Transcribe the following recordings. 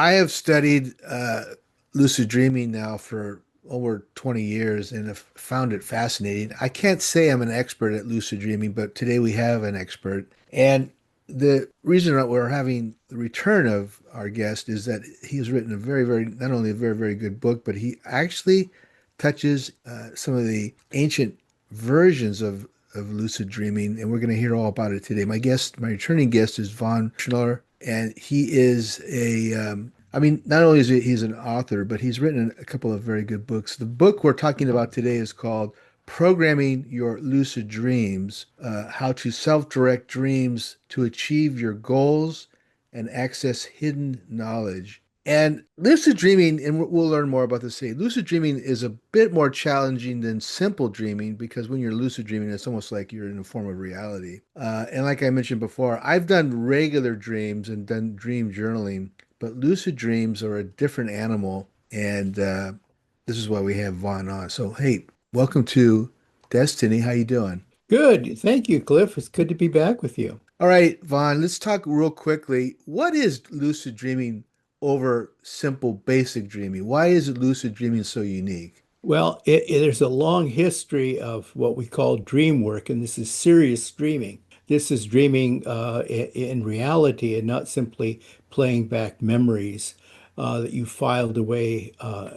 I have studied lucid dreaming now for over 20 years and have found it fascinating. I can't say I'm an expert at lucid dreaming, but today we have an expert. And the reason that we're having the return of our guest is that he has written a not only a very good book, but he actually touches some of the ancient versions of lucid dreaming, and we're going to hear all about it today. My returning guest is Von Schiller, and he is I mean, not only he's an author, but he's written a couple of very good books. The book we're talking about today is called Programming Your Lucid Dreams, How to Self-Direct Dreams to Achieve Your Goals and Access Hidden Knowledge. And lucid dreaming, and we'll learn more about this today. Lucid dreaming is a bit more challenging than simple dreaming because when you're lucid dreaming, it's almost like you're in a form of reality. And like I mentioned before, I've done regular dreams and done dream journaling, but lucid dreams are a different animal. And this is why we have Vaughn on. So, hey, welcome to Destiny. How you doing? Good. Thank you, Cliff. It's good to be back with you. All right, Vaughn, let's talk real quickly. What is lucid dreaming over simple basic dreaming? Why is lucid dreaming so unique? Well, there's a long history of what we call dream work, and this is serious dreaming. This is dreaming in reality and not simply playing back memories that you filed away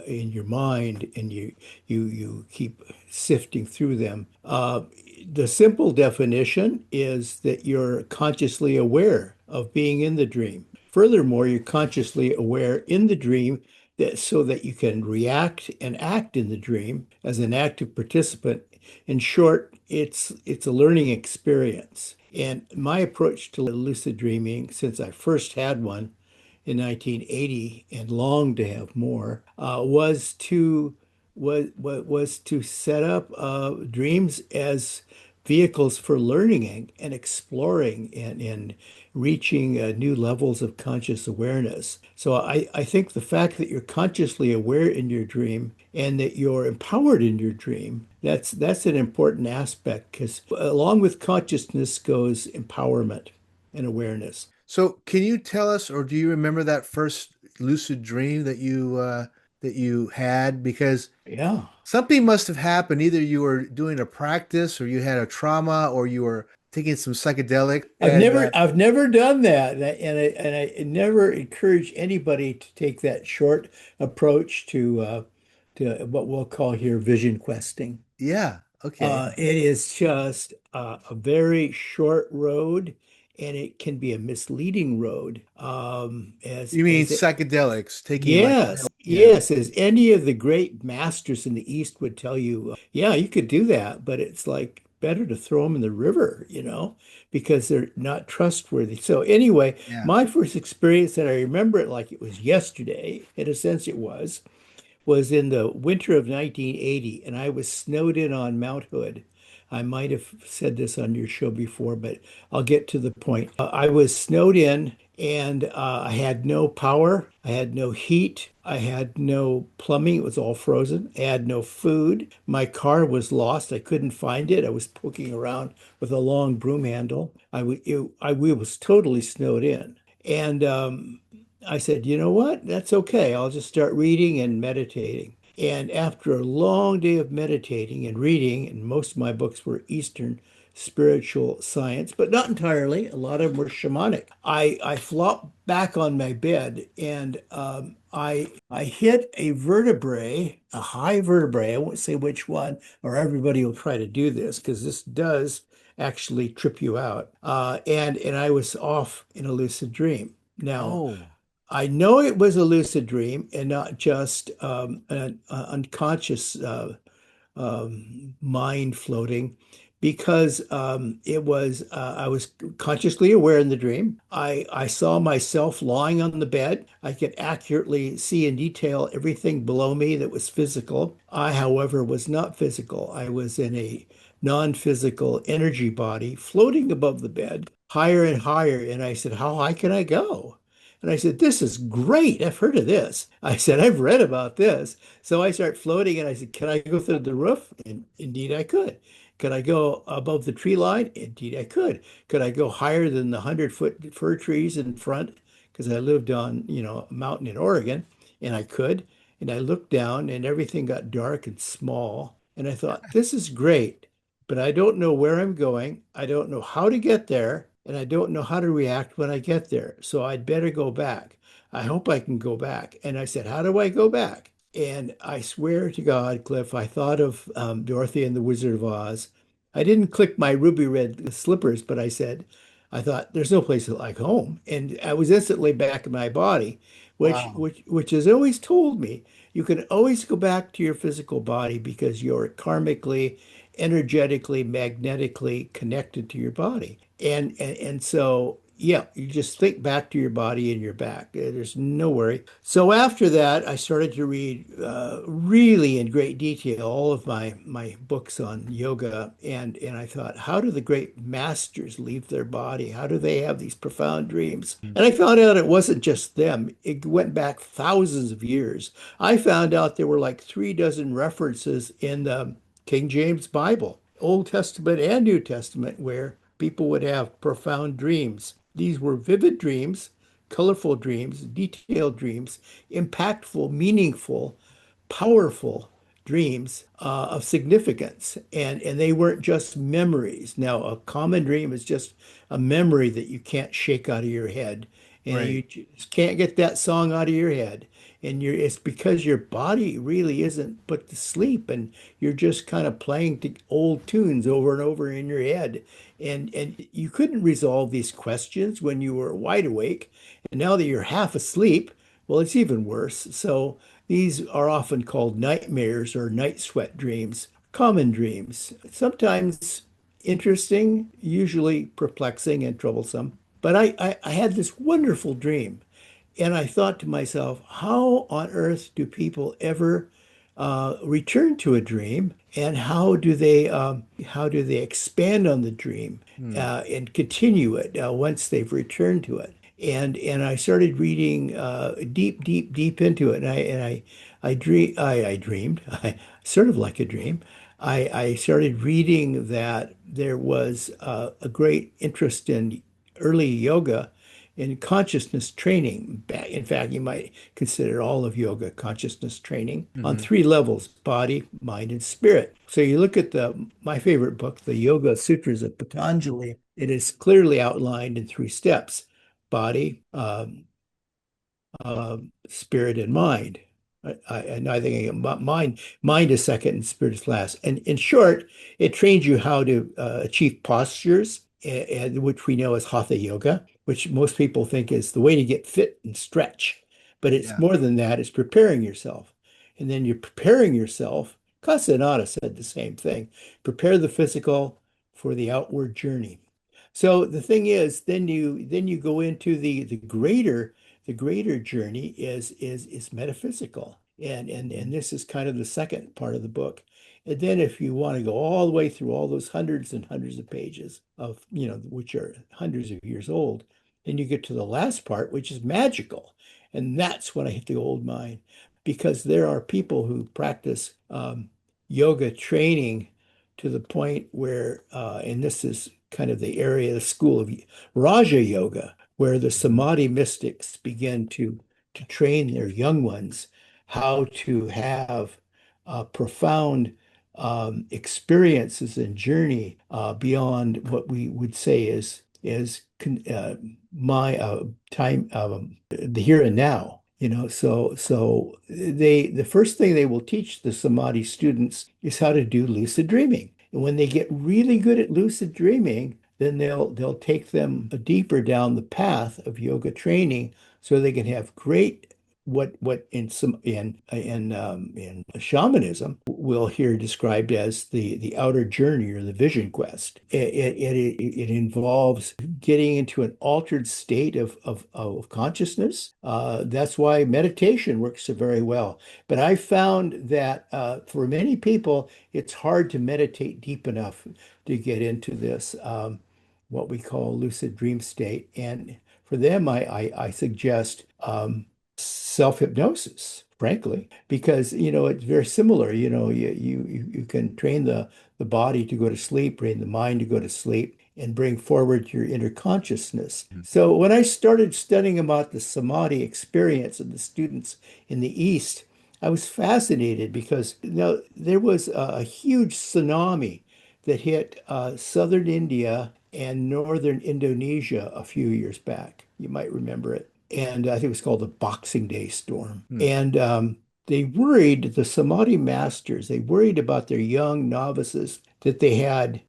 in your mind, and you keep sifting through them. The simple definition is that you're consciously aware of being in the dream. Furthermore, you're consciously aware in the dream that so that you can react and act in the dream as an active participant. In short, it's a learning experience. And my approach to lucid dreaming, since I first had one in 1980 and longed to have more, was to set up dreams as vehicles for learning and exploring and reaching new levels of conscious awareness. So I think the fact that you're consciously aware in your dream and that you're empowered in your dream, that's an important aspect because along with consciousness goes empowerment and awareness. So, can you tell us, or do you remember that first lucid dream that you had? Because Yeah. something must have happened. Either you were doing a practice, or you had a trauma, or you were taking some psychedelic. And I've never done that, and I never encourage anybody to take that short approach to what we'll call here vision questing. yeah, okay. It is just a very short road, and it can be a misleading road. You mean psychedelics, taking like, Yes, yeah, yes, as any of the great masters in the East would tell you, yeah, you could do that, but it's like better to throw them in the river, because they're not trustworthy. So anyway, yeah. my first experience, and I remember it like it was yesterday, in a sense it was in the winter of 1980, and I was snowed in on Mount Hood. I might have said this on your show before, but I'll get to the point. I was snowed in, and I had no power. I had no heat. I had no plumbing. It was all frozen. I had no food. My car was lost. I couldn't find it. I was poking around with a long broom handle. We was totally snowed in. And I said, you know what? That's okay. I'll just start reading and meditating. And after a long day of meditating and reading, and most of my books were Eastern spiritual science, but not entirely. A lot of them were shamanic. I flopped back on my bed and I hit a vertebrae, a high vertebrae. I won't say which one, or everybody will try to do this because this does actually trip you out. And I was off in a lucid dream. Now, Oh, I know it was a lucid dream and not just an unconscious mind floating because I was consciously aware in the dream. I saw myself lying on the bed. I could accurately see in detail everything below me that was physical. I, however, was not physical. I was in a non-physical energy body floating above the bed, higher and higher. And I said, how high can I go? And I said, this is great. I've heard of this. I said, I've read about this. So I start floating and I said, can I go through the roof? And indeed I could. Could I go above the tree line? Indeed I could. Could I go higher than the 100-foot fir trees in front? because I lived on, a mountain in Oregon, and I could. And I looked down and everything got dark and small. And I thought, this is great, but I don't know where I'm going. I don't know how to get there, and I don't know how to react when I get there. So I'd better go back. I hope I can go back. And I said, how do I go back? And I swear to God, Cliff, I thought of Dorothy and the Wizard of Oz. I didn't click my ruby red slippers, but I thought, there's no place like home. And I was instantly back in my body, which Wow. which which has always told me you can always go back to your physical body because you're karmically, energetically, magnetically connected to your body. And so yeah, you just think back to your body and you're back. There's no worry. So after that, I started to read really in great detail all of my books on yoga, and I thought, how do the great masters leave their body? How do they have these profound dreams? And I found out it wasn't just them. It went back thousands of years. I found out there were like 3 dozen references in the King James Bible, Old Testament and New Testament, where people would have profound dreams. These were vivid dreams, colorful dreams, detailed dreams, impactful, meaningful, powerful dreams of significance. And they weren't just memories. Now, a common dream is just a memory that you can't shake out of your head. And Right. you just can't get that song out of your head. And it's because your body really isn't put to sleep and you're just kind of playing to old tunes over and over in your head. And you couldn't resolve these questions when you were wide awake. And now that you're half asleep, well, it's even worse. So these are often called nightmares or night sweat dreams, common dreams, sometimes interesting, usually perplexing and troublesome. But I had this wonderful dream, and I thought to myself, how on earth do people ever return to a dream, and how do they expand on the dream Hmm. and continue it once they've returned to it? And I started reading deep, deep, deep into it, and I dreamed, sort of like a dream. I started reading that there was a great interest in early yoga in consciousness training. In fact, you might consider all of yoga consciousness training on Hmm. 3 levels: body, mind, and spirit. So you look at my favorite book, the Yoga Sutras of Patanjali. It is clearly outlined in 3 steps: body, spirit, and mind. I think mind is second and spirit is last. And in short, it trains you how to achieve postures, which we know as hatha yoga, which most people think is the way to get fit and stretch. But it's Yeah. more than that. It's preparing yourself. And then you're preparing yourself. Castaneda said the same thing. Prepare the physical for the outward journey. So the thing is, then you go into the greater journey is metaphysical. And this is kind of the second part of the book. And then if you want to go all the way through all those hundreds and hundreds of pages of, which are hundreds of years old, then you get to the last part, which is magical. And that's when I hit the gold mine, because there are people who practice yoga training to the point where, and this is kind of the area, the school of Raja Yoga, where the Mhm. Samadhi mystics begin to train their young ones how to have profound experiences and journey beyond what we would say is my time, the here and now. So the first thing they will teach the Samadhi students is how to do lucid dreaming. And when they get really good at lucid dreaming, then they'll take them deeper down the path of yoga training so they can have great what in shamanism we'll hear described as the outer journey or the vision quest. It involves getting into an altered state of consciousness. That's why meditation works so very well. But I found that for many people, it's hard to meditate deep enough to get into this, what we call lucid dream state. And for them, I suggest self-hypnosis, frankly, because it's very similar. You can train the body to go to sleep, train the mind to go to sleep, and bring forward your inner consciousness. So when I started studying about the Samadhi experience of the students in the East, I was fascinated because there was a huge tsunami that hit southern India and northern Indonesia a few years back. You might remember it. And I think it was called the Boxing Day storm. Hmm. And they worried, the Samadhi masters, they worried about their young novices that they had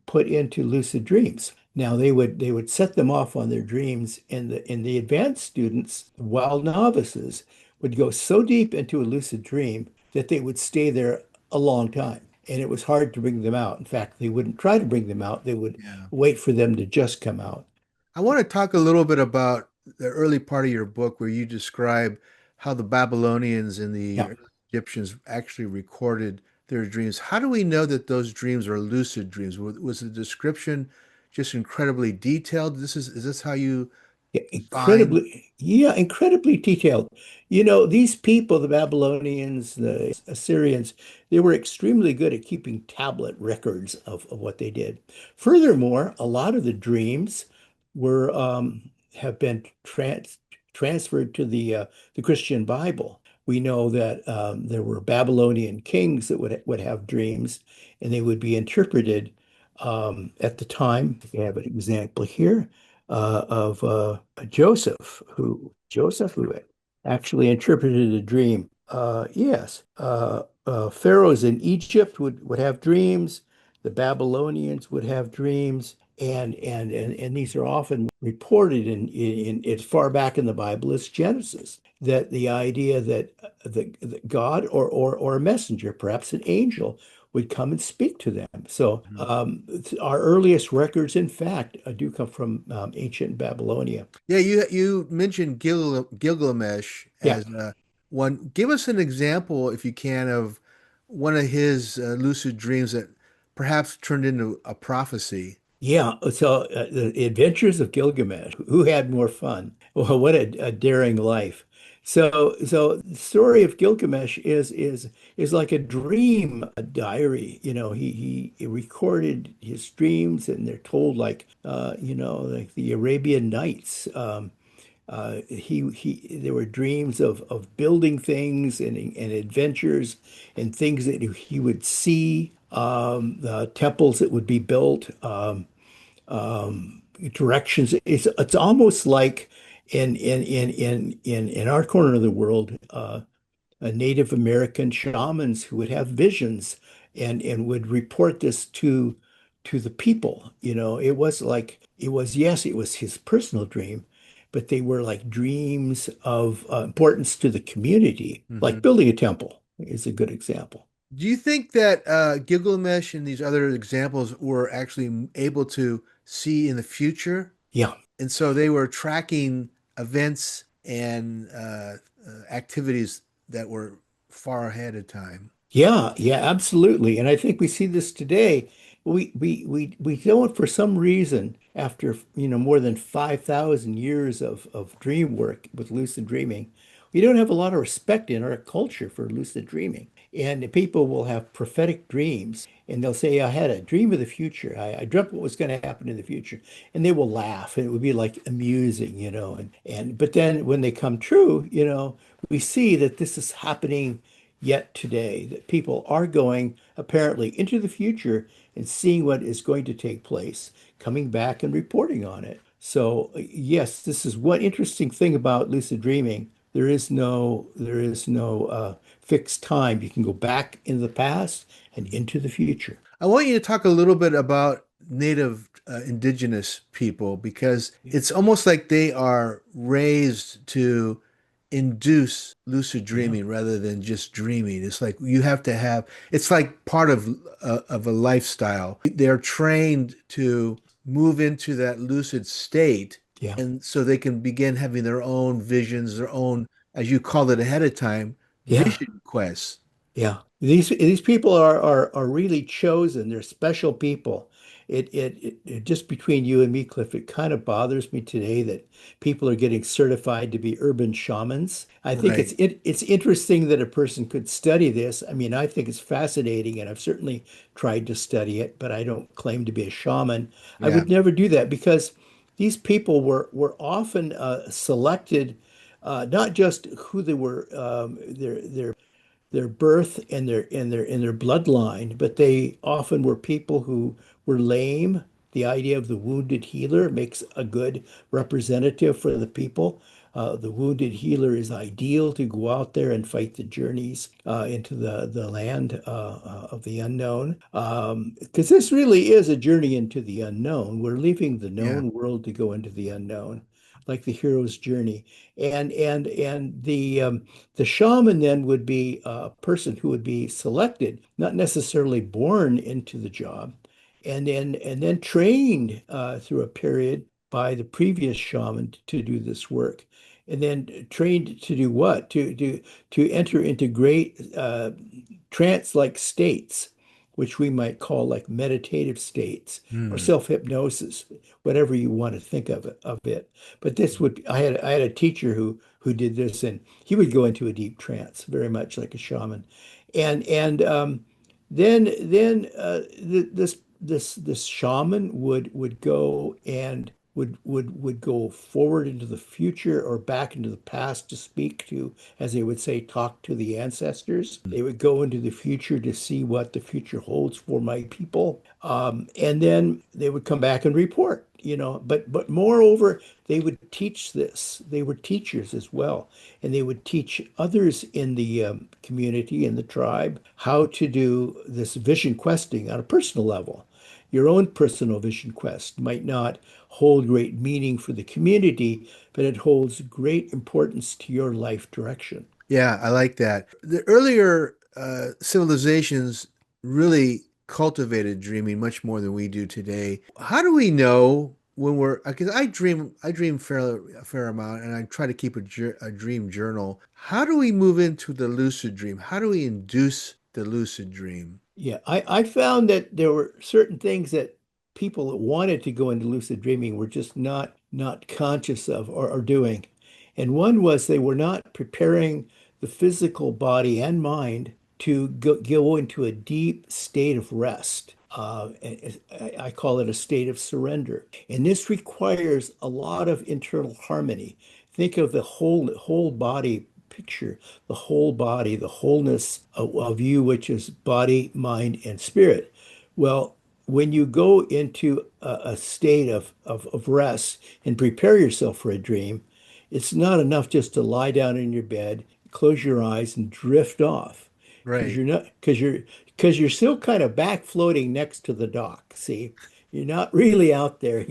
put into lucid dreams. Now they would set them off on their dreams, and the advanced students, while novices, would go so deep into a lucid dream that they would stay there a long time. And it was hard to bring them out. In fact, they wouldn't try to bring them out. They would Yeah. wait for them to just come out. I want to talk a little bit about the early part of your book where you describe how the Babylonians and the Yeah. Egyptians actually recorded their dreams. How do we know that those dreams are lucid dreams? Was the description just incredibly detailed? Is this how you Yeah, find? incredibly detailed. These people, the Babylonians, the Assyrians, they were extremely good at keeping tablet records of what they did. Furthermore, a lot of the dreams were have been transferred to the Christian Bible. We know that there were Babylonian kings that would have dreams, and they would be interpreted at the time. We have an example here of Joseph, who actually interpreted a dream. Yes, pharaohs in Egypt would have dreams. The Babylonians would have dreams, and these are often reported in as far back in the Bible as Genesis. That the idea that the God or a messenger, perhaps an angel, would come and speak to them. So our earliest records, in fact, do come from ancient Babylonia. Yeah, you mentioned Gilgamesh Yeah. as one. Give us an example, if you can, of one of his lucid dreams that perhaps turned into a prophecy. Yeah, so the Adventures of Gilgamesh. Who had more fun? Well, what a daring life. So the story of Gilgamesh is like a dream, a diary. He recorded his dreams, and they're told like the Arabian Nights. He there were dreams of building things and adventures and things that he would see, the temples that would be built, directions. It's almost like in our corner of the world, Native American shamans who would have visions and would report this to the people. Yes, it was his personal dream, but they were like dreams of importance to the community, Hmm. like building a temple is a good example. Do you think that Gilgamesh and these other examples were actually able to see in the future? Yeah. And so they were tracking events and activities that were far ahead of time. Yeah, yeah, absolutely. And I think we see this today. We don't, for some reason, after more than 5,000 years of dream work with lucid dreaming, we don't have a lot of respect in our culture for lucid dreaming. And people will have prophetic dreams, and they'll say, I had a dream of the future. I dreamt what was going to happen in the future. And they will laugh, and it would be like amusing, and but then when they come true, we see that this is happening yet today, that people are going apparently into the future and seeing what is going to take place, coming back and reporting on it. So yes, this is one interesting thing about lucid dreaming. There is no fixed time. You can go back in the past and into the future. I want you to talk a little bit about native indigenous people because it's almost like they are raised to induce lucid Yeah, dreaming rather than just dreaming. It's like you have to have, it's like part of a lifestyle. They're trained to move into that lucid state, yeah, and so they can begin having their own visions, their own, as you call it ahead of time, yeah, vision quests. yeah. These people are really chosen. They're special people. Just between you and me, Cliff, it kind of bothers me today that people are getting certified to be urban shamans. I think Right. it's interesting that a person could study this. I mean, I think it's fascinating, and I've certainly tried to study it, but I don't claim to be a shaman. I Yeah. would never do that because these people were often selected, not just who they were, their birth and their bloodline, but they often were people who were lame. The idea of the wounded healer makes a good representative for the people. The wounded healer is ideal to go out there and fight the journeys into the land of the unknown. Because this really is a journey into the unknown. We're leaving the Yeah. known world to go into the unknown, like the hero's journey. And the shaman then would be a person who would be selected, not necessarily born into the job, and then trained through a period by the previous shaman to do this work, and then trained to do what? To enter into great trance-like states, which we might call like meditative states or Hmm. self-hypnosis, whatever you want to think of it. But this would I had a teacher who did this, and he would go into a deep trance, very much like a shaman. And this shaman would go and would go forward into the future or back into the past to speak to, as they would say, talk to the ancestors. They would go into the future to see what the future holds for my people. And then they would come back and report, but moreover, they would teach this. They were teachers as well, and they would teach others in the community, in the tribe, how to do this vision questing on a personal level. Your own personal vision quest might not hold great meaning for the community, but it holds great importance to your life direction. Yeah, I like that. The earlier civilizations really cultivated dreaming much more than we do today. How do we know when we're, because I dream a fair amount, and I try to keep a dream journal. How do we move into the lucid dream? How do we induce the lucid dream? Yeah, I found that there were certain things that people that wanted to go into lucid dreaming were just not conscious of or doing. And one was they were not preparing the physical body and mind to go into a deep state of rest. I call it a state of surrender. And this requires a lot of internal harmony. Think of the whole body picture, the whole body, the wholeness of you, which is body, mind, and spirit. Well, when you go into a state of rest and prepare yourself for a dream, it's not enough just to lie down in your bed, close your eyes, and drift off, because Right. you're not because you're still kind of back floating next to the dock. See, you're not really out there.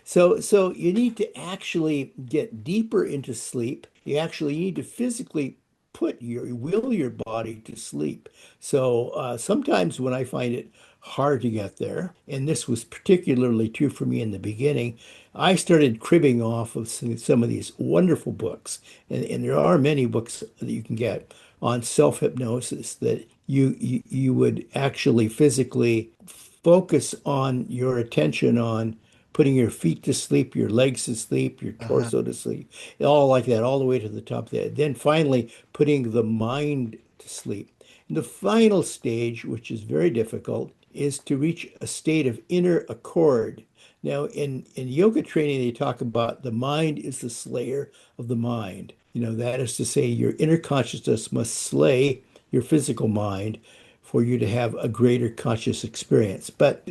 So you need to actually get deeper into sleep. You actually need to physically will your body to sleep. So sometimes when I find it hard to get there, and this was particularly true for me in the beginning, I started cribbing off of some of these wonderful books, and there are many books that you can get on self-hypnosis that you would actually physically focus on your attention on putting your feet to sleep, your legs to sleep, your Uh-huh. torso to sleep, all like that, all the way to the top of that. Then finally putting the mind to sleep. And the final stage, which is very difficult, is to reach a state of inner accord. Now, in yoga training, they talk about the mind is the slayer of the mind. That is to say, your inner consciousness must slay your physical mind for you to have a greater conscious experience. But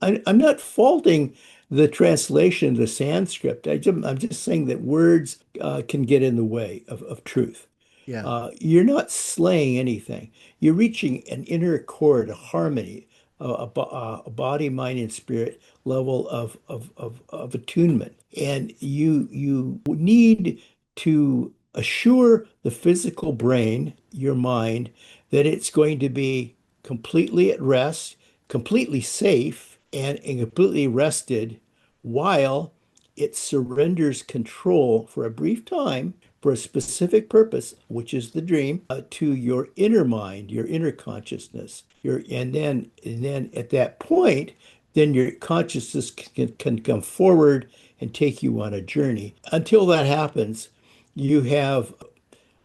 I'm not faulting the translation of the Sanskrit. I'm just saying that words can get in the way of truth. Yeah. You're not slaying anything. You're reaching an inner accord, a harmony, a body, mind, and spirit level of attunement. And you need to assure the physical brain, your mind, that it's going to be completely at rest, completely safe, and completely rested while it surrenders control for a brief time, for a specific purpose, which is the dream, to your inner mind, your inner consciousness. And then at that point, then your consciousness can come forward and take you on a journey. Until that happens, you have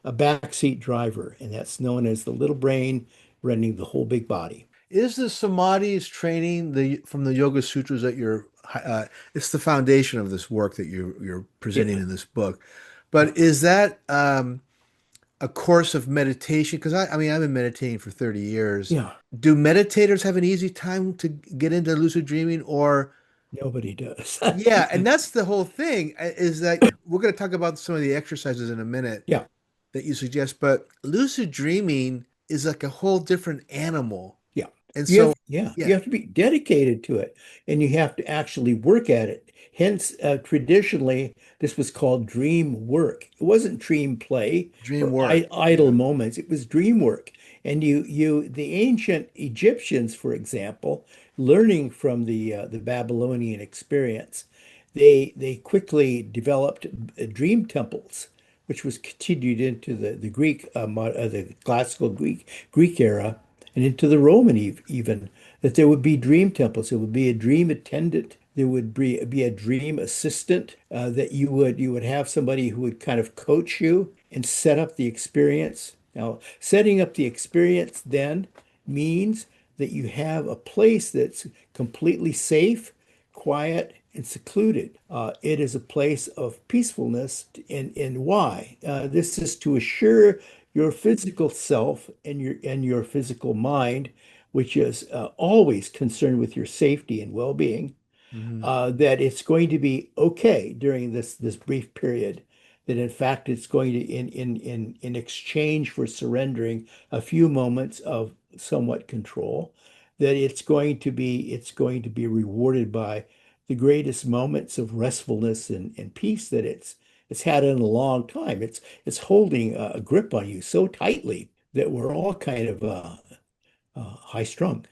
a backseat driver, and that's known as the little brain running the whole big body. Is the Samadhi's training the from the Yoga Sutras that it's the foundation of this work that you're presenting Yeah, in this book. yeah, But is that a course of meditation? Because I mean, I've been meditating for 30 years. yeah. Do meditators have an easy time to get into lucid dreaming or Nobody does. yeah, and that's the whole thing is that we're going to talk about some of the exercises in a minute Yeah. that you suggest, but lucid dreaming is like a whole different animal. Yeah. And so, You yeah, have to be dedicated to it and you have to actually work at it. Hence, traditionally, this was called dream work. It wasn't dream play dream or work. idle Yeah. moments. It was dream work. And the ancient Egyptians, for example, learning from the Babylonian experience, they quickly developed dream temples, which was continued into the Greek, the classical Greek era and into the Roman even, that there would be dream temples. There would be a dream attendant. There would be a dream assistant, that you would have somebody who would kind of coach you and set up the experience. Now, setting up the experience then means that you have a place that's completely safe, quiet, and secluded. It is a place of peacefulness. And why? This is to assure your physical self and your physical mind, which is always concerned with your safety and well-being, Hmm. that it's going to be okay during this brief period. That in fact it's going to in exchange for surrendering a few moments of somewhat control, that it's going to be rewarded by the greatest moments of restfulness and peace that it's had in a long time. It's holding a grip on you so tightly that we're all kind of high strung.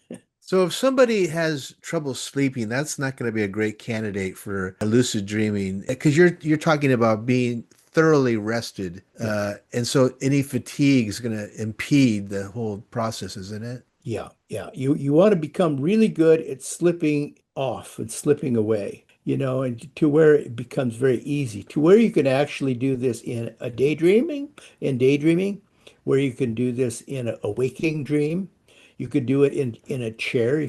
So if somebody has trouble sleeping, that's not going to be a great candidate for lucid dreaming because you're talking about being thoroughly rested, Yeah. and so any fatigue is going to impede the whole process, isn't it? Yeah, yeah. You want to become really good at slipping off and slipping away, and to where it becomes very easy, to where you can actually do this in daydreaming, where you can do this in a waking dream. You could do it in a chair.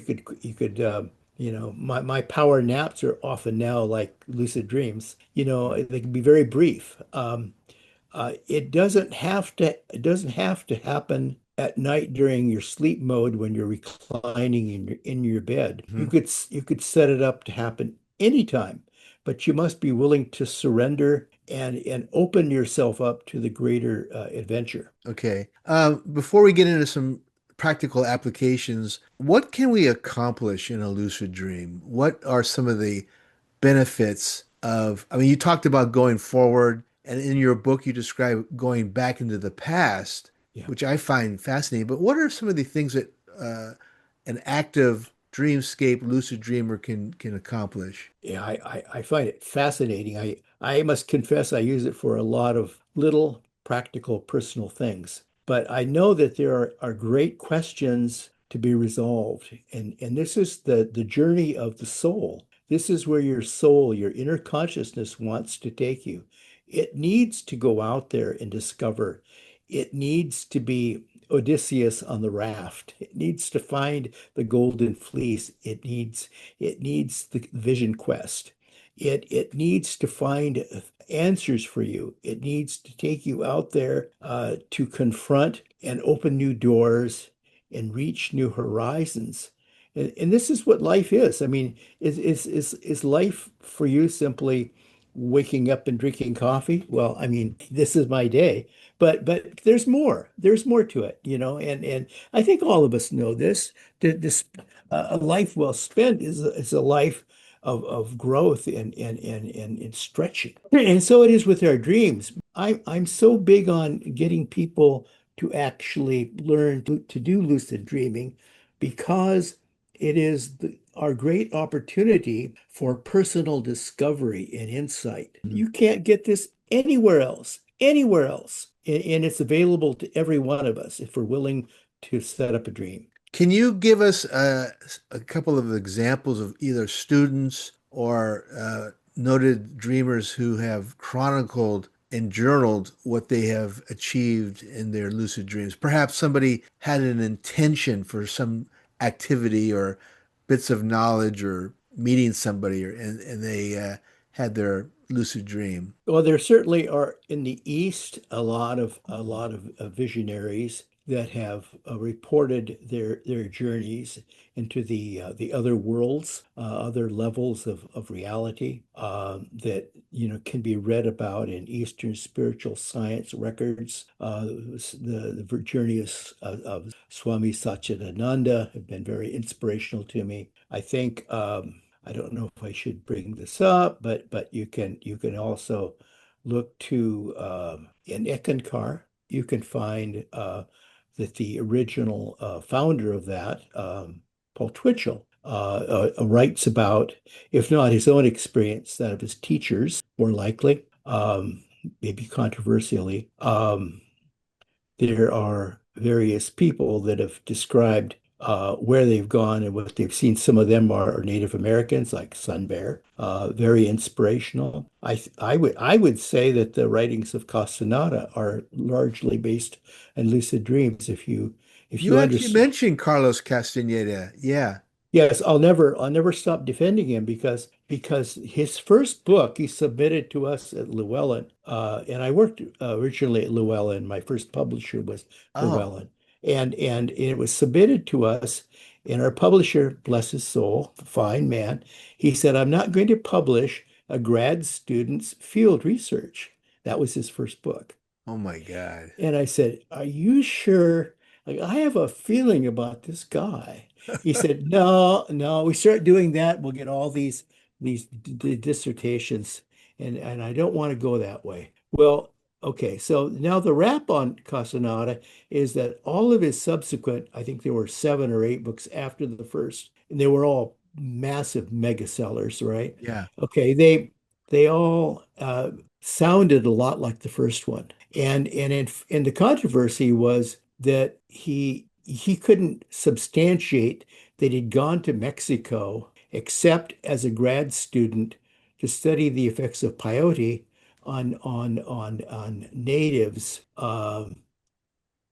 My power naps are often now like lucid dreams. They can be very brief. It doesn't have to happen at night during your sleep mode when you're reclining in your bed. You Mhm. could you could set it up to happen anytime, but you must be willing to surrender and open yourself up to the greater adventure. Okay. Before we get into some practical applications, what can we accomplish in a lucid dream? What are some of the benefits of, I mean, you talked about going forward, and in your book, you describe going back into the past, Yeah. which I find fascinating. But what are some of the things that an active dreamscape lucid dreamer can accomplish? Yeah, I find it fascinating. I must confess I use it for a lot of little practical personal things. But I know that there are great questions to be resolved. And this is the journey of the soul. This is where your soul, your inner consciousness wants to take you. It needs to go out there and discover. It needs to be Odysseus on the raft. It needs to find the golden fleece. It needs the vision quest. It needs to find answers for you. It needs to take you out there to confront and open new doors and reach new horizons. And this is what life is. I mean, is life for you simply waking up and drinking coffee? Well, I mean, this is my day. But there's more. There's more to it. And I think all of us know this. That this a life well spent is a life of growth and stretching. And so it is with our dreams. I'm so big on getting people to actually learn to do lucid dreaming because it is our great opportunity for personal discovery and insight. Mhm. You can't get this anywhere else. anywhere else. And it's available to every one of us if we're willing to set up a dream. Can you give us a couple of examples of either students or noted dreamers who have chronicled and journaled what they have achieved in their lucid dreams? Perhaps somebody had an intention for some activity or bits of knowledge or meeting somebody, and they had their lucid dream. Well, there certainly are in the East a lot of visionaries that have reported their journeys into the other worlds, other levels of reality that can be read about in Eastern spiritual science records. The journeys of Swami Satchidananda have been very inspirational to me. I think. I don't know if I should bring this up, but you can also look to in Ekankar. You can find that the original founder of that, Paul Twitchell, writes about, if not his own experience, that of his teachers, more likely, maybe controversially. There are various people that have described where they've gone and what they've seen. Some of them are Native Americans, like Sun Bear, very inspirational. I would say that the writings of Castaneda are largely based on lucid dreams. If You you actually understand. mentioned Carlos Castaneda. Yeah. Yes, I'll never stop defending him because his first book he submitted to us at Llewellyn, and I worked originally at Llewellyn. My first publisher was Oh, Llewellyn, and it was submitted to us. And our publisher, bless his soul, fine man, he said, "I'm not going to publish a grad student's field research." That was his first book. oh my God. And I said, "Are you sure? Like, I have a feeling about this guy." He said, "No, no, we start doing that, we'll get all these dissertations, and I don't want to go that way." Well, okay, so now the wrap on Casanata is that all of his subsequent, I think there were 7 or 8 books after the first, and they were all massive mega sellers, right? Yeah, Okay, they all sounded a lot like the first one. And the controversy was that he couldn't substantiate that he'd gone to Mexico except as a grad student to study the effects of peyote on natives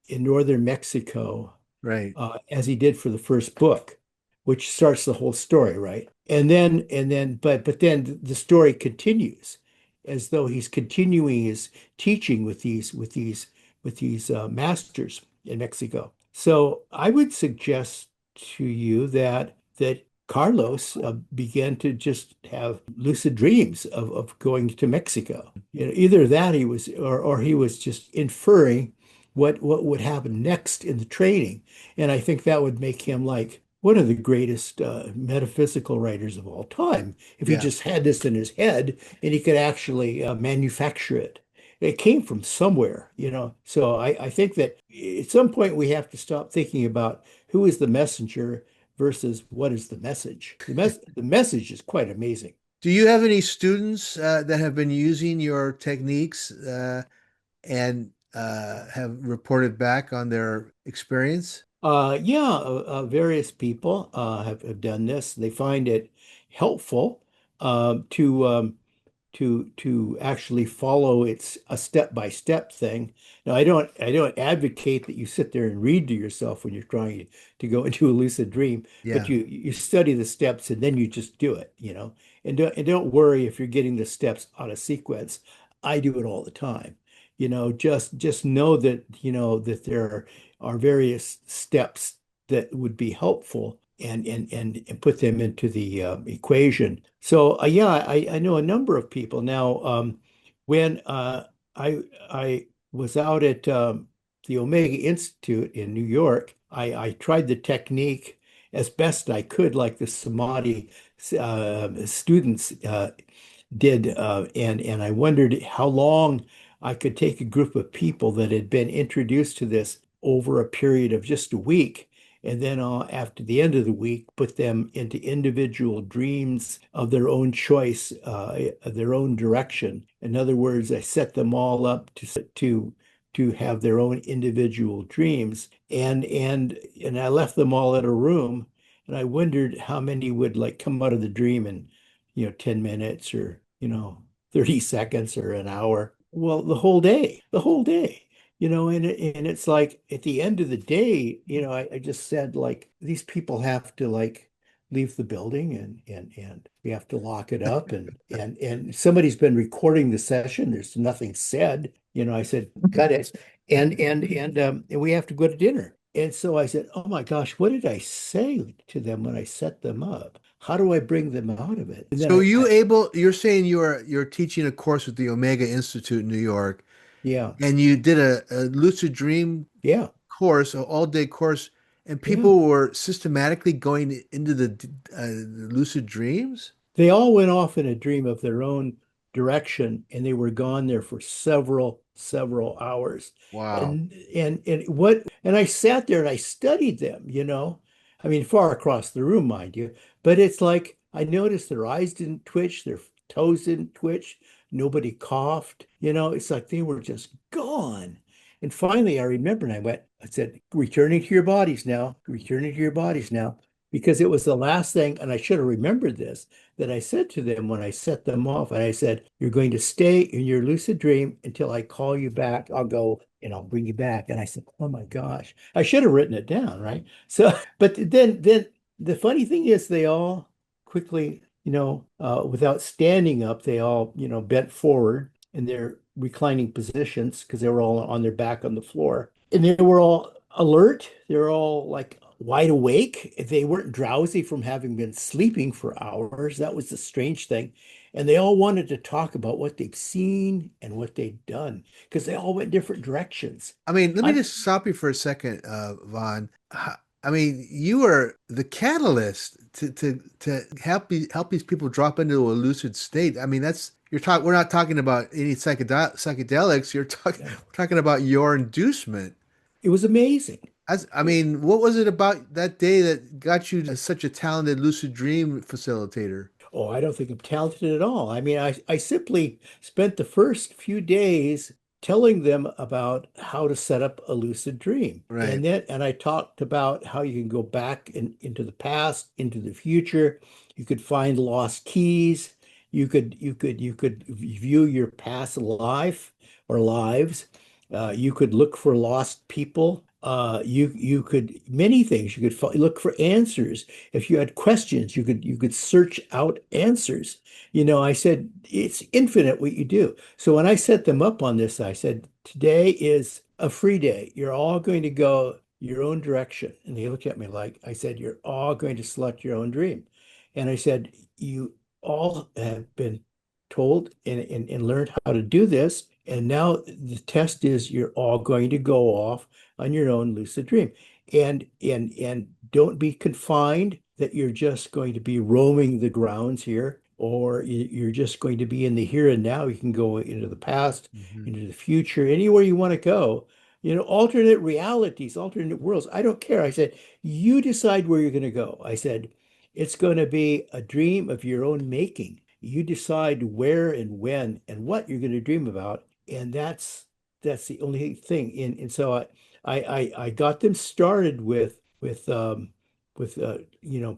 in northern Mexico, right. as he did for the first book, which starts the whole story, right? But then the story continues as though he's continuing his teaching with these masters in Mexico. So I would suggest to you that Carlos began to just have lucid dreams of going to Mexico. Either that or he was just inferring what would happen next in the training. And I think that would make him like one of the greatest metaphysical writers of all time if he Yeah. just had this in his head and he could actually manufacture it. It came from somewhere. So I think that at some point we have to stop thinking about who is the messenger versus what is the message. The message is quite amazing. Do you have any students that have been using your techniques and have reported back on their experience? Yeah, various people have done this. They find it helpful to actually follow. It's a step-by-step thing. Now, I don't advocate that you sit there and read to yourself when you're trying to go into a lucid dream, but Yeah. you study the steps and then you just do it. And don't worry if you're getting the steps out of sequence. I do it all the time. Just know that there are various steps that would be helpful and put them into the equation. So yeah, I know a number of people now. When I was out at the Omega Institute in New York, I tried the technique as best I could, like the Samadhi students did, and I wondered how long I could take a group of people that had been introduced to this over a period of just a week, and then after the end of the week, put them into individual dreams of their own choice, their own direction, In other words, I set them all up to have their own individual dreams, and I left them all in a room, and I wondered how many would like come out of the dream in, 10 minutes or, 30 seconds or an hour. Well, the whole day. And it's like at the end of the day, I just said like these people have to like leave the building and we have to lock it up and somebody's been recording the session. There's nothing said. I said, cut it. And we have to go to dinner. And so I said, oh my gosh, what did I say to them when I set them up? How do I bring them out of it? And then So you're saying you're teaching a course with the Omega Institute in New York, yeah, and you did a lucid dream yeah, course, an all-day course, and yeah. people were systematically going into the lucid dreams? They all went off in a dream of their own direction, and they were gone there for several hours. Wow. And I sat there and I studied them. I mean, far across the room, mind you. But it's like I noticed their eyes didn't twitch, their toes didn't twitch, nobody coughed. It's like they were just gone. And finally, I remember, and I said, returning to your bodies now, returning to your bodies now, because it was the last thing, and I should have remembered this that I said to them when I set them off. And I said, you're going to stay in your lucid dream until I call you back. I'll go and I'll bring you back. And I said, oh my gosh, I should have written it down, right? So, but then the funny thing is they all quickly, without standing up, they all, bent forward in their reclining positions because they were all on their back on the floor. And they were all alert. They were all like wide awake. They weren't drowsy from having been sleeping for hours. That was the strange thing. And they all wanted to talk about what they've seen and what they'd done because they all went different directions. I mean, let me I, just stop you for a second, Vaughn. I mean, you were the catalyst to help these people drop into a lucid state. I mean, that's you're talking. We're not talking about any psychedelics. We're talking about your inducement. it was amazing. I mean, what was it about that day that got you to such a talented lucid dream facilitator? Oh, I don't think I'm talented at all. I mean, I simply spent the first few days telling them about how to set up a lucid dream. Right. And I talked about how you can go back into the past, into the future. You could find lost keys. You could view your past life or lives. You could look for lost people. You could many things. You could look for answers. If you had questions, you could search out answers. I said it's infinite what you do. So when I set them up on this, I said today is a free day. You're all going to go your own direction. And they looked at me like I said, you're all going to select your own dream. And I said, you all have been told and learned how to do this. And now the test is you're all going to go off on your own lucid dream. And don't be confined that you're just going to be roaming the grounds here, or you're just going to be in the here and now. You can go into the past, Mhm. into the future, anywhere you want to go. Alternate realities, alternate worlds. I don't care. I said, you decide where you're going to go. I said, it's going to be a dream of your own making. You decide where and when and what you're going to dream about, and that's the only thing. And so I got them started with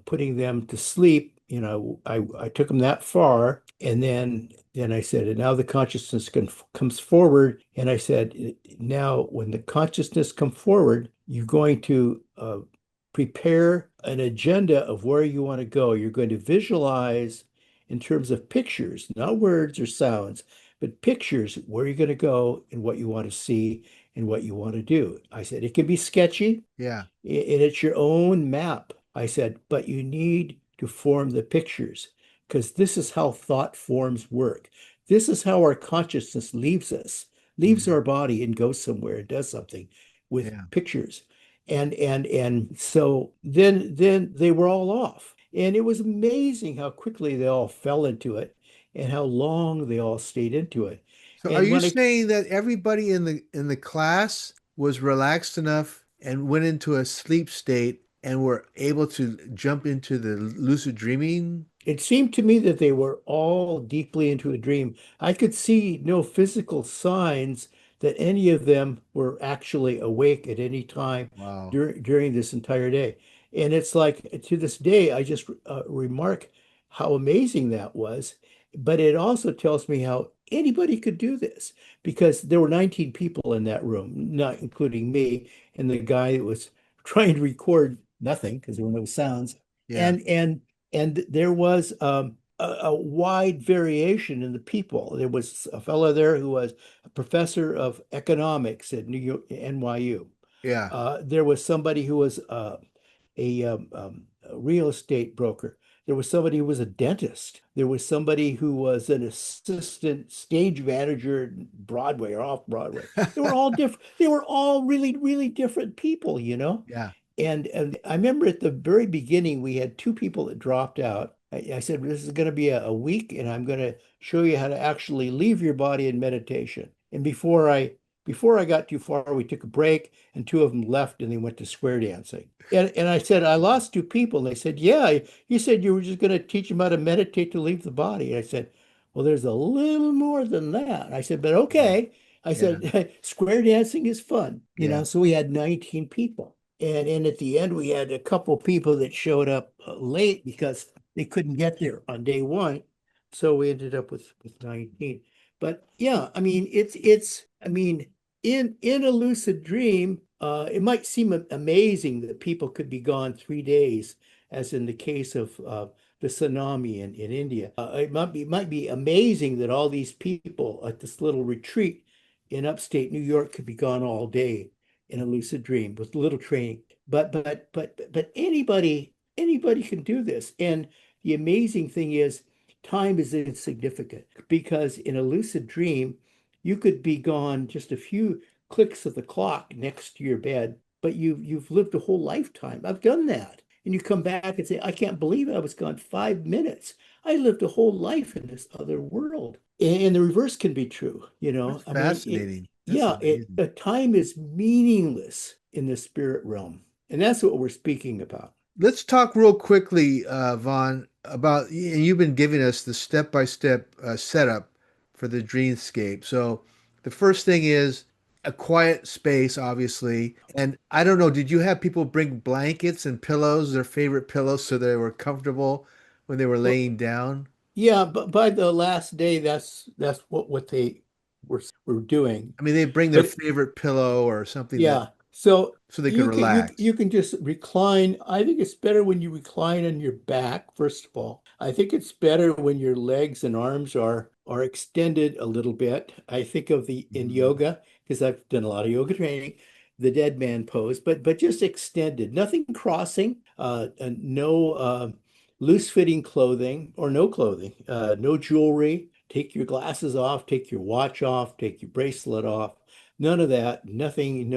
putting them to sleep. I took them that far, and then I said, and now the consciousness comes forward, and I said, now when the consciousness comes forward, you're going to prepare an agenda of where you want to go. You're going to visualize in terms of pictures, not words or sounds, but pictures where you're going to go and what you want to see and what you want to do. I said, it can be sketchy Yeah. and it's your own map. I said, but you need to form the pictures because this is how thought forms work. This is how our consciousness leaves Mhm. our body and goes somewhere and does something with Yeah. pictures. And so then they were all off. And it was amazing how quickly they all fell into it and how long they all stayed into it. So are And you when I saying that everybody in the class was relaxed enough and went into a sleep state and were able to jump into the lucid dreaming? It seemed to me that they were all deeply into a dream. I could see no physical signs that any of them were actually awake at any time Wow. during this entire day. And it's like to this day, I just remark how amazing that was. But it also tells me how anybody could do this because there were 19 people in that room, not including me and the guy that was trying to record nothing because there were no sounds. Yeah. And there was a wide variation in the people. There was a fellow there who was a professor of economics at New York, NYU. Yeah. There was somebody who was a real estate broker. There was somebody who was a dentist. There was somebody who was an assistant stage manager in Broadway or off Broadway. They were all different. They were all really, really different people, you know? Yeah. And I remember at the very beginning, we had two people that dropped out. I said, this is going to be a week, and I'm going to show you how to actually leave your body in meditation. And before I got too far, we took a break, and two of them left, and they went to square dancing. And I said, I lost two people. And they said, yeah, you said you were just going to teach them how to meditate to leave the body. And I said, well, there's a little more than that. I said, but Yeah. okay. I Yeah. said, square dancing is fun, Yeah. so we had 19 people. And at the end, we had a couple people that showed up late because they couldn't get there on day one. So we ended up with 19. But yeah, I mean, I mean, in a lucid dream, it might seem amazing that people could be gone 3 days, as in the case of the tsunami in India. It might be amazing that all these people at this little retreat in upstate New York could be gone all day in a lucid dream with little training. But anybody can do this. And the amazing thing is time is insignificant because in a lucid dream, you could be gone just a few clicks of the clock next to your bed, but you've lived a whole lifetime. I've done that. And you come back and say, I can't believe it. I was gone 5 minutes. I lived a whole life in this other world. And the reverse can be true, That's I mean, fascinating. That's yeah, amazing. time is meaningless in the spirit realm. And that's what we're speaking about. Let's talk real quickly, Vaughn, about, and you've been giving us the step-by-step setup for the dreamscape. So the first thing is a quiet space, obviously. And I don't know, did you have people bring blankets and pillows, their favorite pillows, so they were comfortable when they were Well, laying down? yeah, but by the last day, that's what they were doing. I mean, they bring their But favorite pillow or something that yeah, so so they could you can you relax. you can just recline. I think it's better when you recline on your back, first of all. I think it's better when your legs and arms are extended a little bit. I think of the in Mhm. yoga, because I've done a lot of yoga training, the dead man pose, but just extended, nothing crossing, and no loose fitting clothing or no clothing, no jewelry. Take your glasses off, take your watch off, take your bracelet off. None of that, nothing,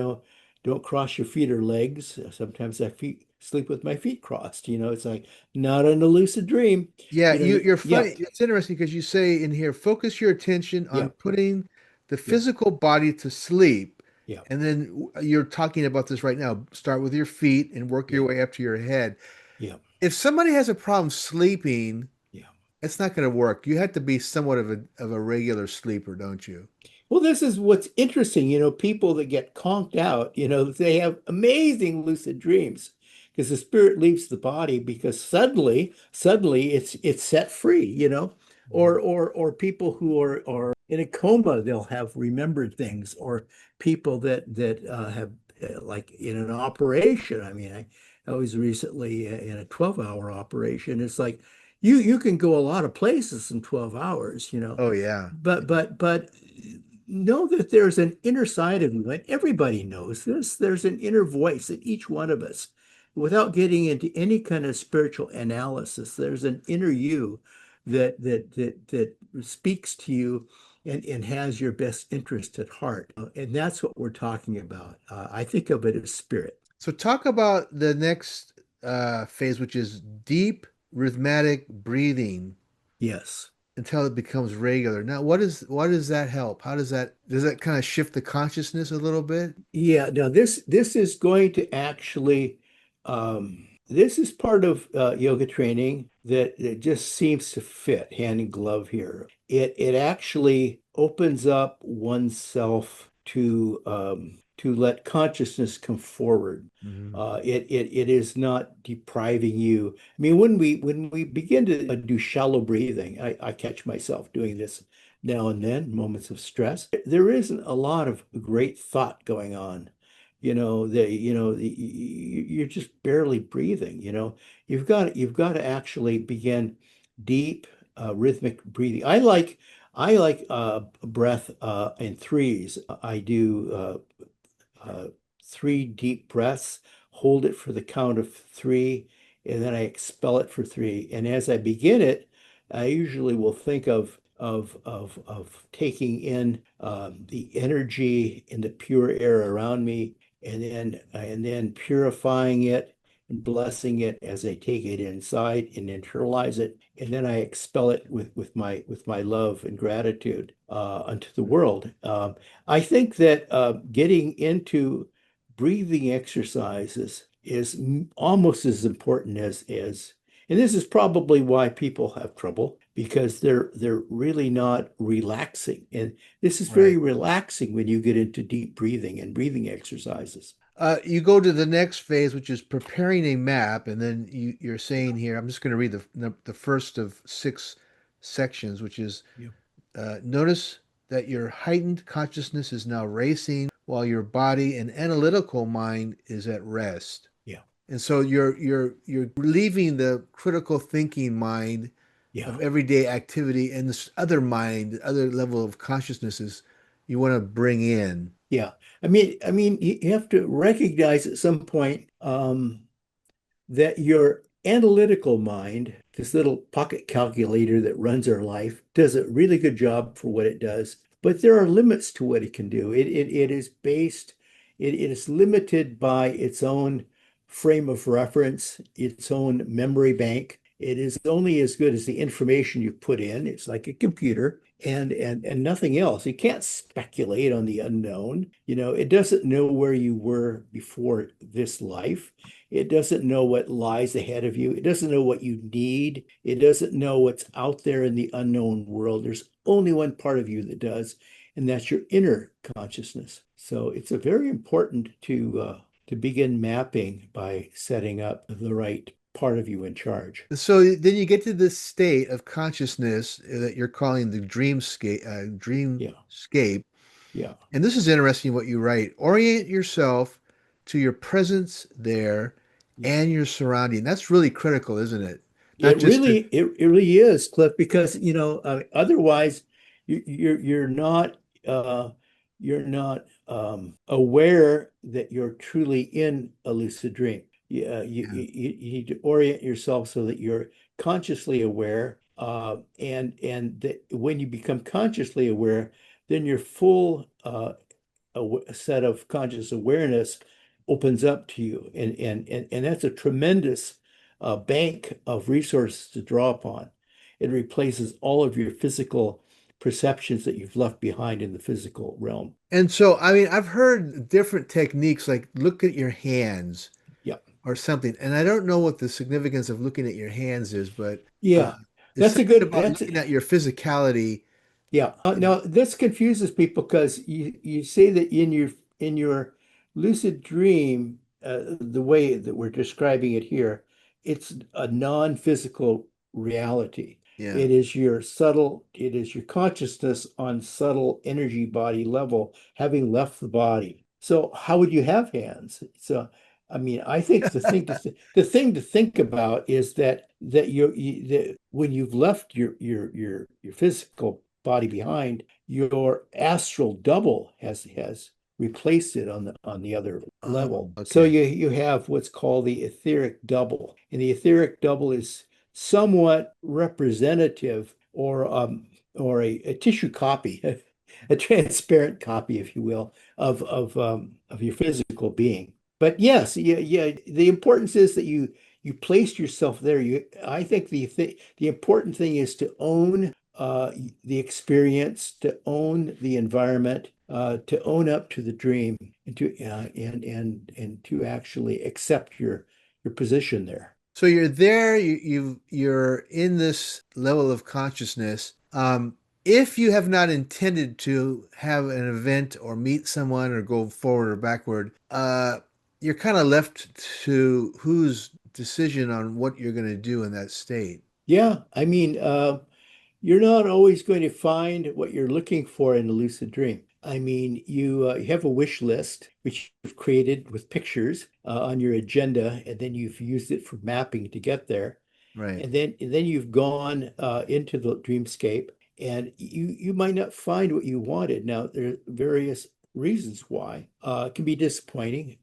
don't cross your feet or legs. Sometimes I sleep with my feet crossed. It's like not in a lucid dream. Yeah, you're Yeah, funny. It's interesting because you say in here, focus your attention on yeah, putting the yeah, physical body to sleep. yeah, And then you're talking about this right now. Start with your feet and work your yeah, way up to your head. yeah, If somebody has a problem sleeping, yeah. it's not going to work. You have to be somewhat of a regular sleeper, don't you? Well, this is what's interesting, people that get conked out, they have amazing lucid dreams because the spirit leaves the body because suddenly it's set free, Mhm. or people who are in a coma, they'll have remembered things, or people that have like in an operation. I mean, I was recently in a 12-hour operation. It's like you can go a lot of places in 12 hours, Oh yeah. but know that there's an inner side of you, and everybody knows this. There's an inner voice in each one of us. Without getting into any kind of spiritual analysis, there's an inner you that speaks to you and has your best interest at heart. And that's what we're talking about. I think of it as spirit. So talk about the next phase, which is deep rhythmic breathing Yes. until it becomes regular. Now, what does that help? How does that kind of shift the consciousness a little bit? Yeah, now this is going to actually this is part of yoga training that just seems to fit hand in glove here. It actually opens up oneself to let consciousness come forward. Mhm. It is not depriving you. I mean, when we begin to do shallow breathing, I catch myself doing this now and then, moments of stress. There isn't a lot of great thought going on. You're just barely breathing. You've got to actually begin deep rhythmic breathing. I like breath in threes. I do three deep breaths, hold it for the count of three, and then I expel it for three. And as I begin it, I usually will think of taking in the energy in the pure air around me, and then purifying it and blessing it as I take it inside and internalize it, and then I expel it with my love and gratitude unto the world. I think that getting into breathing exercises is almost as important as, and this is probably why people have trouble because they're really not relaxing. And this is very Right. relaxing when you get into deep breathing and breathing exercises. You go to the next phase, which is preparing a map, and then you're saying here, I'm just going to read the first of six sections, which is Yeah. notice that your heightened consciousness is now racing while your body and analytical mind is at rest. Yeah. And so you're leaving the critical thinking mind Yeah. of everyday activity and this other mind, other level of consciousnesses you want to bring in. Yeah. I mean, you have to recognize at some point that your analytical mind, this little pocket calculator that runs our life, does a really good job for what it does, but there are limits to what it can do. It is limited by its own frame of reference, its own memory bank. It is only as good as the information you put in. It's like a computer and nothing else. You can't speculate on the unknown. It doesn't know where you were before this life. It doesn't know what lies ahead of you. It doesn't know what you need. It doesn't know what's out there in the unknown world. There's only one part of you that does, and that's your inner consciousness. So it's a very important to begin mapping by setting up the right part of you in charge. So then you get to this state of consciousness that you're calling the Yeah, dreamscape. yeah, And this is interesting what you write. Orient yourself to your presence there yeah. and your surrounding. That's really critical, isn't it? Not It just to, really, it really is, Cliff, because otherwise you're not aware that you're truly in a lucid dream. yeah. You need to orient yourself so that you're consciously aware, and that when you become consciously aware, then your full a set of conscious awareness opens up to you, and that's a tremendous bank of resources to draw upon. It replaces all of your physical perceptions that you've left behind in the physical realm. And so, I mean, I've heard different techniques like look at your hands Yeah. or something. And I don't know what the significance of looking at your hands is, but uh, Yeah. it's That's a something good, about looking at your physicality. yeah. And Now this confuses people because you say that in your lucid dream, the way that we're describing it here, it's a non-physical reality. yeah. It is your consciousness on subtle energy body level, having left the body. So how would you have hands? So I mean, I think the thing to think about is that when you've left your physical body behind, your astral double has replaced it on the other Oh, level. So okay. you have what's called the etheric double, and the etheric double is somewhat representative or a tissue copy, a transparent copy, if you will, of your physical being. But yes, yeah, yeah, the importance is that you placed yourself there. I think the important thing is to own the experience, to own the environment, to own up to the dream, and to actually accept your position there. So you're there, you're in this level of consciousness. If you have not intended to have an event or meet someone or go forward or backward, you're kind of left to whose decision on what you're going to do in that state. Yeah, I mean, you're not always going to find what you're looking for in a lucid dream. I mean, you have a wish list which you've created with pictures on your agenda, and then you've used it for mapping to get there. Right, And then you've gone into the dreamscape, and you might not find what you wanted. Now, there are various reasons why. It can be disappointing,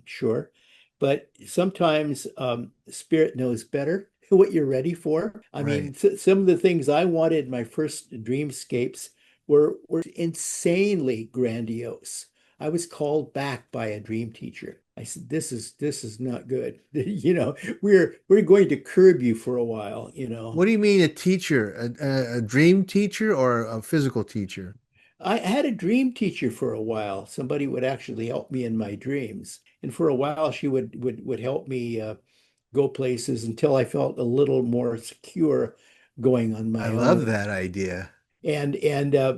sure, but sometimes spirit knows better what you're ready for. I right. mean, some of the things I wanted in my first dreamscapes were insanely grandiose. I was called back by a dream teacher. I said, "This is not good. You know, we're going to curb you for a while, you know." What do you mean a teacher? A dream teacher or a physical teacher? I had a dream teacher for a while. Somebody would actually help me in my dreams. And for a while she would help me go places until I felt a little more secure going on I my love own. that idea. And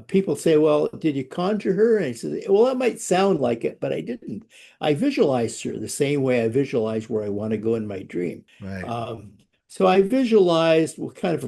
people say, "Well, did you conjure her?" And I said, "Well, that might sound like it, but I didn't. I visualized her the same way I visualize where I want to go in my dream. Right. Um, so I visualized what kind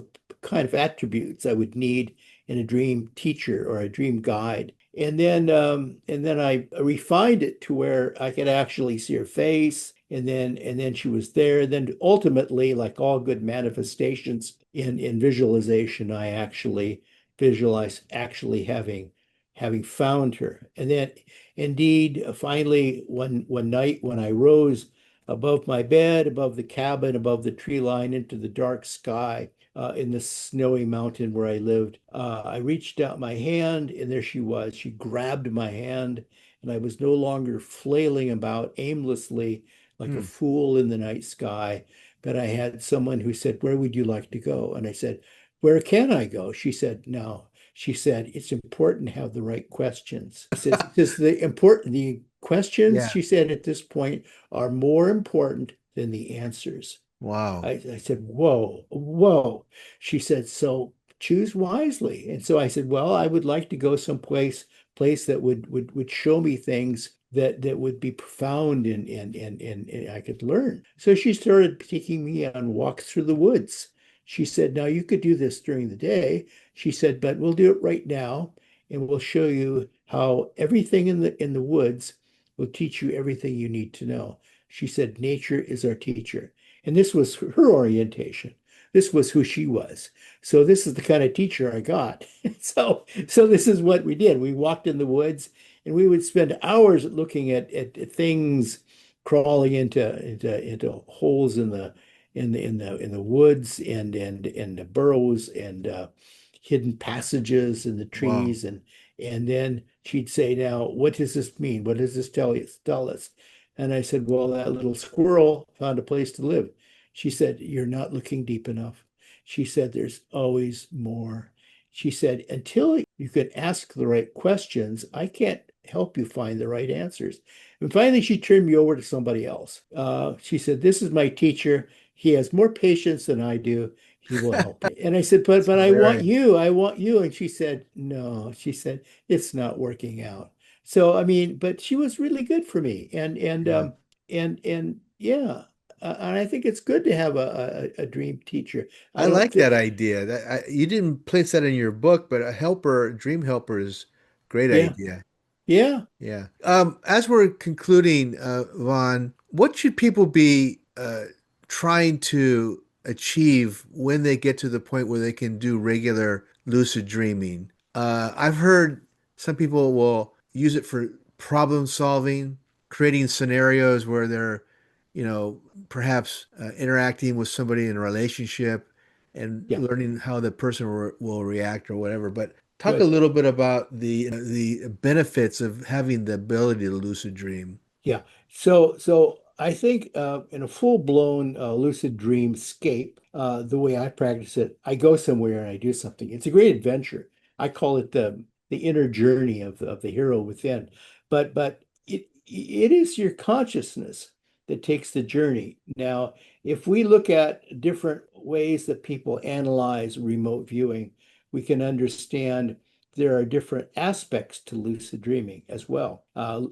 of attributes I would need in a dream teacher or a dream guide, and then I refined it to where I could actually see her face." And then she was there. Then ultimately, like all good manifestations in visualization, I actually visualize actually having found her. And then indeed, finally, one night when I rose above my bed, above the cabin, above the tree line into the dark sky, in the snowy mountain where I lived, I reached out my hand, and there she was. She grabbed my hand, and I was no longer flailing about aimlessly like a Hmm. fool in the night sky. But I had someone who said, "Where would you like to go?" And I said, "Where can I go?" She said, "No." She said, "It's important to have the right questions." She says, "Because the questions," Yeah. she said, "at this point are more important than the answers." Wow. I said, "Whoa, whoa." She said, "So choose wisely." And so I said, "Well, I would like to go someplace that would show me things that would be profound and I could learn." So she started taking me on walks through the woods. She said, "Now you could do this during the day." She said, "But we'll do it right now, and we'll show you how everything in the woods will teach you everything you need to know." She said, "Nature is our teacher." And this was her orientation. This was who she was. So this is the kind of teacher I got. So this is what we did. We walked in the woods, and we would spend hours looking at things crawling into holes in the woods and the burrows and hidden passages in the Wow. trees. And then she'd say, "Now, what does this mean? What does this tell us?" And I said, "Well, that little squirrel found a place to live." She said, "You're not looking deep enough." She said, "There's always more." She said, "Until you can ask the right questions, I can't help you find the right answers." And finally, she turned me over to somebody else. She said, "This is my teacher. He has more patience than I do. He will help you." And I said, "But It's but I want hilarious. you. I want you." And she said, "No." She said, "It's not working out." So I mean, but she was really good for me, Yeah. and yeah, and I think it's good to have a dream teacher. I I don't like that think, idea. You didn't place that in your book, but a helper, dream helper is a great yeah, idea. yeah, Yeah. As we're concluding, Vaughn, what should people be trying to achieve when they get to the point where they can do regular lucid dreaming? I've heard some people will use it for problem solving, creating scenarios where they're, perhaps interacting with somebody in a relationship and yeah, learning how the person will react or whatever. But talk a good. little bit about the benefits of having the ability to lucid dream. Yeah. So I think in a full-blown lucid dreamscape, the way I practice it, I go somewhere and I do something. It's a great adventure. I call it the inner journey of the hero within. But it is your consciousness that takes the journey. Now, if we look at different ways that people analyze remote viewing, we can understand there are different aspects to lucid dreaming as well.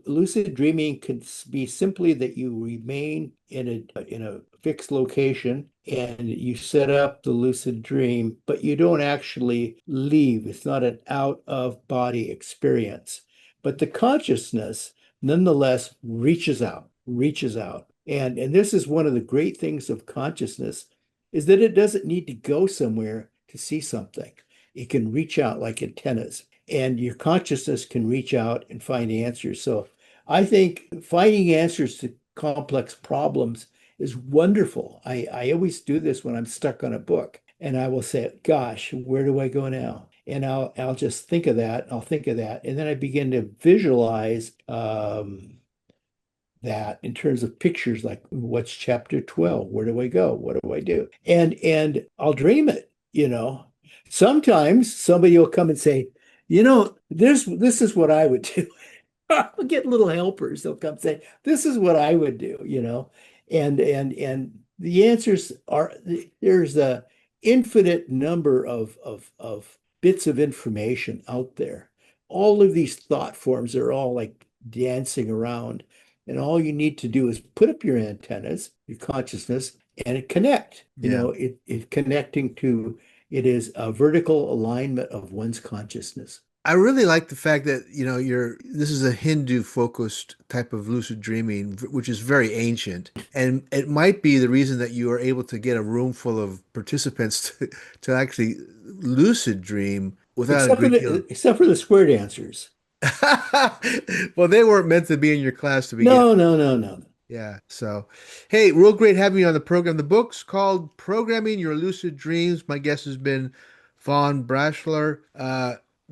Lucid dreaming can be simply that you remain in a fixed location and you set up the lucid dream, but you don't actually leave. It's not an out of body experience. But the consciousness nonetheless reaches out. And this is one of the great things of consciousness is that it doesn't need to go somewhere to see something. It can reach out like antennas, and your consciousness can reach out and find answers. So I think finding answers to complex problems is wonderful. I always do this when I'm stuck on a book, and I will say, gosh, where do I go now? And I'll just think of that. I'll think of that, and then I begin to visualize that in terms of pictures, like what's chapter 12? Where do I go? What do I do? And I'll dream it, you know. Sometimes somebody will come and say, this is what I would do. I'll get little helpers. They'll come say, this is what I would do, you know. And the answers are there's a infinite number of bits of information out there. All of these thought forms are all like dancing around. And all you need to do is put up your antennas, your consciousness, and it connect. Yeah. It connecting to it is a vertical alignment of one's consciousness. I really like the fact that, this is a Hindu focused type of lucid dreaming, which is very ancient. And it might be the reason that you are able to get a room full of participants to actually lucid dream without a great deal. Except for the square dancers. Well, they weren't meant to be in your class to begin. No, no, no, no. Yeah. So, hey, real great having you on the program. The book's called Programming Your Lucid Dreams. My guest has been Vaughn Braschler.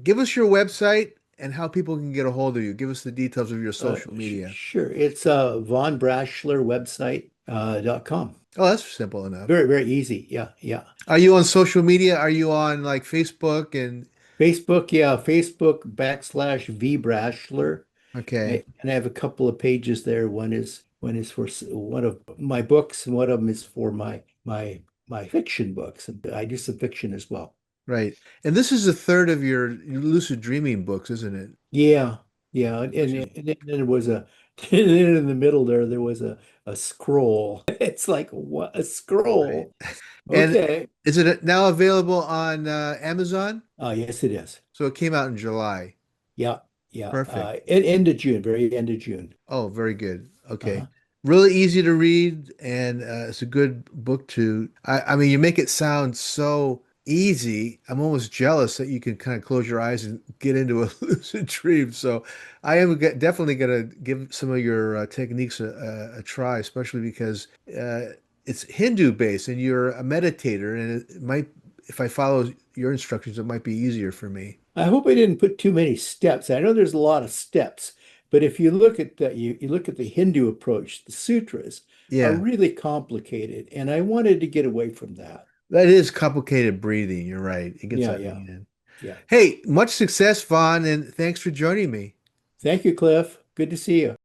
Give us your website and how people can get a hold of you. Give us the details of your social media. Sure. It's Von Braschler website .com. Oh, that's simple enough. Very, very easy. Yeah, yeah. Are you on social media? Are you on like Facebook and Facebook, yeah, Facebook /V Braschler. okay, And I have a couple of pages there. One is for one of my books, and one of them is for my fiction books. And I do some fiction as well. right. And this is a third of your lucid dreaming books, isn't it? Yeah, yeah. Which is And then there was and then in the middle there was a scroll. It's like what a right. scroll. And Okay. is it now available on Amazon? Yes, it is. So it came out in July. Yeah, yeah. Perfect. End of June, very end of June. Oh, very good. Okay. Uh-huh. Really easy to read, and it's a good book to. I mean, you make it sound so easy. I'm almost jealous that you can kind of close your eyes and get into a lucid dream. So I am definitely going to give some of your techniques a try, especially because it's Hindu based, and you're a meditator, and it might, if I follow your instructions, it might be easier for me. I hope I didn't put too many steps. I know there's a lot of steps, but if you look at you look at the Hindu approach, the sutras are Yeah. really complicated, and I wanted to get away from that. That is complicated breathing. You're right. It gets Yeah, out of yeah, hand. yeah. Hey, much success, Vaughn, and thanks for joining me. Thank you, Cliff. Good to see you.